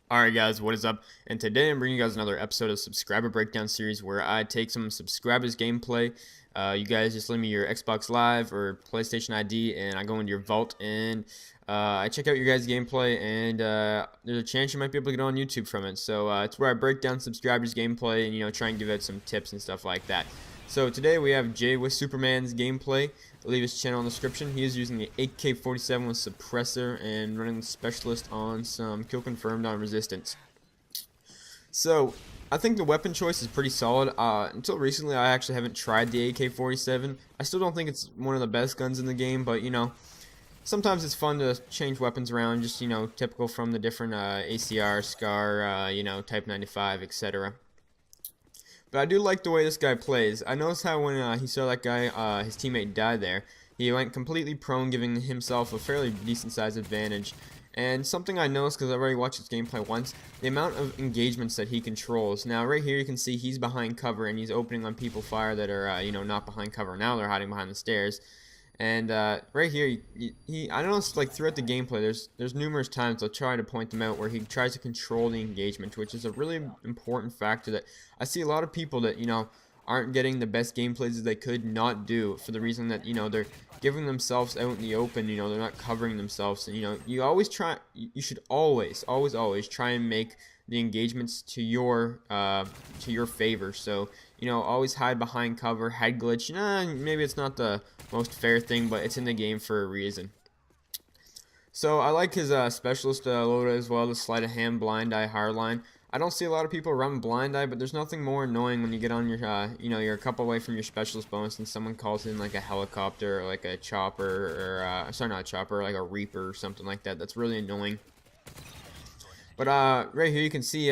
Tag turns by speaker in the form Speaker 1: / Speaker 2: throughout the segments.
Speaker 1: Alright guys, what is up? And today I'm bringing you guys another episode of Subscriber Breakdown series where I take some subscribers gameplay. You guys just leave me your Xbox Live or PlayStation ID and I go into your vault and I check out your guys' gameplay and there's a chance you might be able to get on YouTube from it. So it's where I break down subscribers gameplay and try and give out some tips and stuff like that. So today we have Jwissuperman's gameplay. I'll leave his channel in the description. He is using the AK-47 with suppressor and running the specialist on some kill confirmed on resistance. So I think the weapon choice is pretty solid. Until recently I actually haven't tried the AK-47. I still don't think it's one of the best guns in the game, but sometimes it's fun to change weapons around, just typical from the different ACR, SCAR, Type 95, etc. But I do like the way this guy plays. I noticed how when he saw that guy, his teammate died there, he went completely prone, giving himself a fairly decent sized advantage. And something I noticed, because I've already watched his gameplay once, the amount of engagements that he controls. Now right here you can see he's behind cover and he's opening on people fire that are not behind cover. Now they're hiding behind the stairs. And right here, I noticed like throughout the gameplay, there's numerous times I'll try to point them out where he tries to control the engagement, which is a really important factor that I see a lot of people that aren't getting the best gameplays as they could not do for the reason that they're giving themselves out in the open. They're not covering themselves. And you always try, you should always try and make the engagements to your favor. So always hide behind cover, head glitch. Maybe it's not the most fair thing, but it's in the game for a reason. So I like his specialist loader as well, the sleight of hand, blind eye, hardline. I don't see a lot of people run blind eye, but there's nothing more annoying when you get on your you're a couple away from your specialist bonus and someone calls in like a helicopter or like a chopper or sorry, not a chopper, like a reaper or something like that. That's really annoying. But right here you can see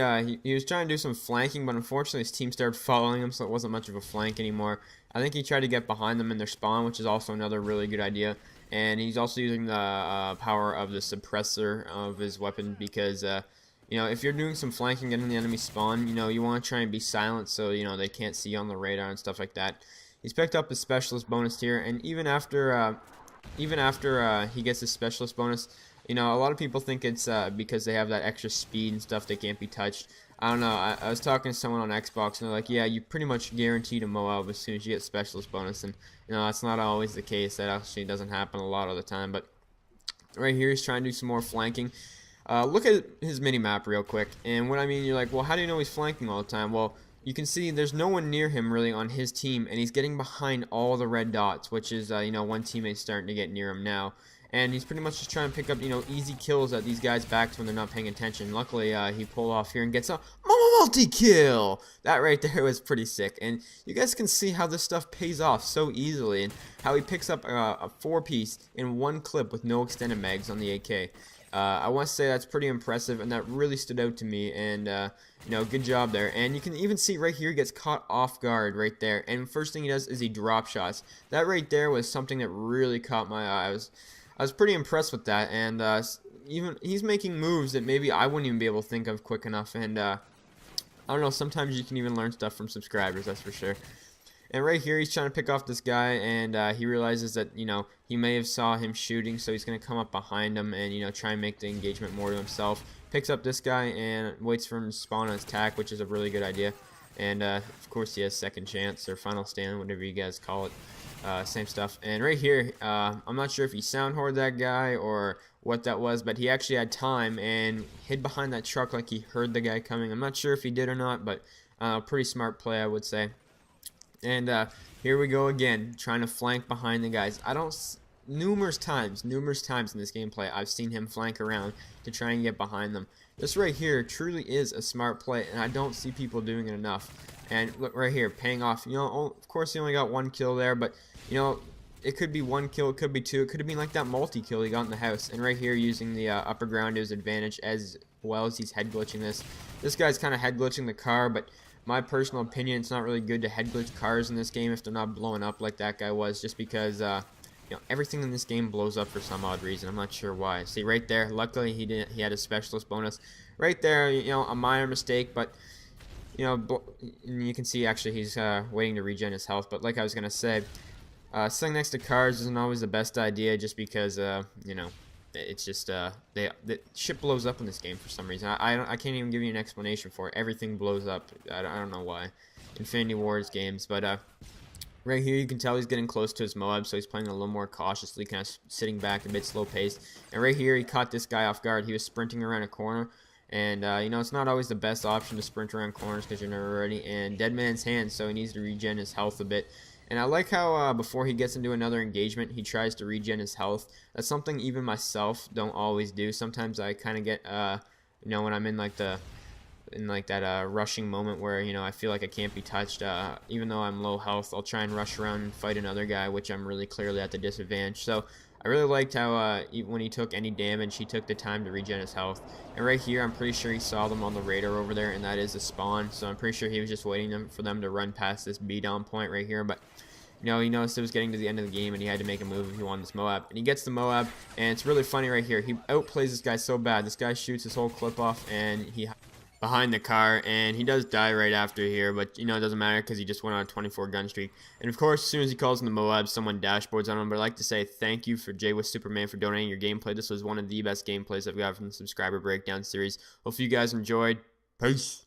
Speaker 1: he was trying to do some flanking, but unfortunately his team started following him, so it wasn't much of a flank anymore. I think he tried to get behind them in their spawn, which is also another really good idea. And he's also using the power of the suppressor of his weapon because, if you're doing some flanking in the enemy spawn, you want to try and be silent so, they can't see you on the radar and stuff like that. He's picked up his specialist bonus here, and even after he gets his specialist bonus, a lot of people think it's because they have that extra speed and stuff, they can't be touched. I don't know, I was talking to someone on Xbox and they're like, yeah, you pretty much guaranteed a MOAB as soon as you get specialist bonus, and that's not always the case. That actually doesn't happen a lot of the time. But right here he's trying to do some more flanking. Look at his mini-map real quick, and what I mean, you're like, well, how do you know he's flanking all the time? Well, you can see there's no one near him really on his team, and he's getting behind all the red dots, which is, one teammate's starting to get near him now. And he's pretty much just trying to pick up, easy kills at these guys' backs when they're not paying attention. Luckily, he pulled off here and gets a multi-kill! That right there was pretty sick. And you guys can see how this stuff pays off so easily, and how he picks up a 4-piece in one clip with no extended mags on the AK. I want to say that's pretty impressive, and that really stood out to me, and good job there. And you can even see right here he gets caught off guard right there, and first thing he does is he drop shots. That right there was something that really caught my eye. I was pretty impressed with that, and even he's making moves that maybe I wouldn't even be able to think of quick enough, and I don't know, sometimes you can even learn stuff from subscribers, that's for sure. And right here he's trying to pick off this guy, and he realizes that he may have saw him shooting, so he's going to come up behind him and try and make the engagement more to himself. Picks up this guy and waits for him to spawn on his tack, which is a really good idea. And of course he has second chance or final stand, whatever you guys call it. Same stuff. And right here, I'm not sure if he sound hoarded that guy or what that was, but he actually had time and hid behind that truck like he heard the guy coming. I'm not sure if he did or not, but pretty smart play, I would say. And here we go again, trying to flank behind the guys. Numerous times in this gameplay, I've seen him flank around to try and get behind them. This right here truly is a smart play, and I don't see people doing it enough. And look right here, paying off. Of course he only got one kill there, but it could be one kill, it could be two, it could have been like that multi-kill he got in the house. And right here, using the upper ground to his advantage as well as he's head glitching this. This guy's kind of head glitching the car, but my personal opinion, it's not really good to head glitch cars in this game if they're not blowing up like that guy was, just because everything in this game blows up for some odd reason. I'm not sure why. See right there, luckily he had a specialist bonus. Right there, a minor mistake, but you can see actually he's waiting to regen his health. But like I was gonna say, sitting next to cars isn't always the best idea, just because it's just the shit blows up in this game for some reason. I can't even give you an explanation for it. Everything blows up. I don't know why. Infinity Wars games, but right here you can tell he's getting close to his MOAB, so he's playing a little more cautiously, kind of sitting back a bit slow paced. And right here he caught this guy off guard. He was sprinting around a corner, and you know, it's not always the best option to sprint around corners because you're never ready. And dead man's hands, so he needs to regen his health a bit. And I like how before he gets into another engagement, he tries to regen his health. That's something even myself don't always do. Sometimes I kind of get, you know, when I'm in like that rushing moment where, you know, I feel like I can't be touched, even though I'm low health, I'll try and rush around and fight another guy, which I'm really clearly at the disadvantage. So I really liked how when he took any damage, he took the time to regen his health. And right here, I'm pretty sure he saw them on the radar over there, and that is a spawn. So I'm pretty sure he was just waiting for them to run past this B-down point right here. But you know, he noticed it was getting to the end of the game, and he had to make a move if he wanted this MOAB. And he gets the MOAB, and it's really funny right here. He outplays this guy so bad. This guy shoots his whole clip off, and he behind the car, and he does die right after here, but you know, it doesn't matter because he just went on a 24 gun streak. And of course, as soon as he calls in the MOAB, someone dashboards on him. But I'd like to say thank you for Jwissuperman for donating your gameplay. This was one of the best gameplays I've got from the subscriber breakdown series. Hopefully you guys enjoyed. Peace.